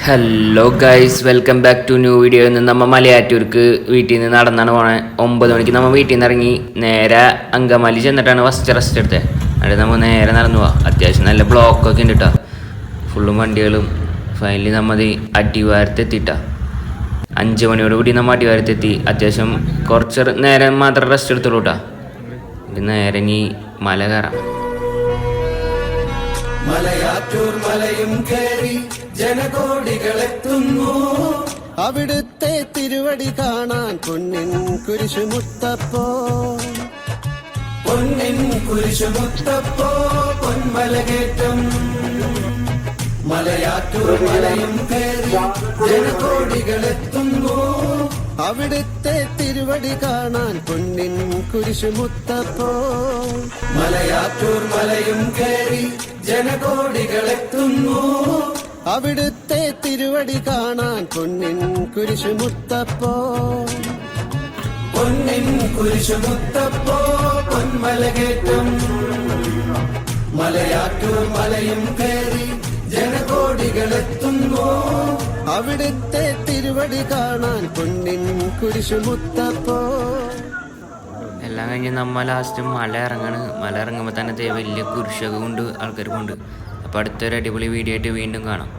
Hello guys, welcome back to new video. ഇന്ന് നമ്മൾ മലയാറ്റൂർക്ക് വീട്ടിൽ നിന്ന് നടന്നാണ് പോണേ. 9 മണിക്ക് നമ്മൾ വീട്ടിൽ നിന്ന് ഇറങ്ങി നേരെ അങ്കമാലി ചെന്നിട്ടാണ് ഫസ്റ്റ് റെസ്റ്റ് എടുത്തത്. എന്നിട്ട് നമ്മൾ നേരെ നടന്നു പോവാം. അത്യാവശ്യം നല്ല ബ്ലോക്കൊക്കെ ഉണ്ട് കേട്ടോ, ഫുള്ളും വണ്ടികളും. ഫൈനലി നമ്മൾ അടിവാരത്തെത്തിയിട്ടാ. 5 മണിയോട് കൂടി നമ്മൾ അടിവാരത്തെത്തി. അത്യാവശ്യം കുറച്ച് നേരം മാത്രം റെസ്റ്റ് എടുത്തോളൂ കേട്ടോ. ഇത് നേരെ ഇനി മല കയറാം. മലയാറ്റൂർ മലയും കയറി ജനകോടികളെത്തുന്നു. അവിടുത്തെ തിരുവടി കാണാൻ പൊന്നിൻ കുരിശുമുത്തപ്പോ, പൊന്നിൻ കുരിശുമുത്തപ്പോ പൊന്മലകേറ്റം. മലയാറ്റൂർ മലയും കയറി ജനകോടികളെത്തുന്നു. അവിടുത്തെ തിരുവടി കാണാൻ പൊന്നിൻ കുരിശുമുത്തപ്പോ. മലയാറ്റൂർ മലയും കയറി ജനകോടികളെത്തുന്നു. അവിടുത്തെ തിരുവടി കാണാൻ പൊന്നിൻ കുരിശുമുത്തപ്പോ, പൊന്നിൻ കുരിശുമുത്തപ്പോ പൊന്മലകേറ്റം. മലയാറ്റൂർ മലയും കയറി ജനകോടികളെത്തുന്നു. അവിടുത്തെ തിരുവടി കാണാൻ പൊന്നിൻ കുരിശുമുത്തപ്പോ. എല്ലാം കഴിഞ്ഞ് നമ്മൾ ലാസ്റ്റ് മല ഇറങ്ങാണ്. മല ഇറങ്ങുമ്പോൾ തന്നെ വലിയ കുരിശൊക്കെ കൊണ്ട് ആൾക്കാർ കൊണ്ട്. അപ്പോൾ അടുത്തൊരു അടിപൊളി വീഡിയോ ആയിട്ട് വീണ്ടും കാണാം.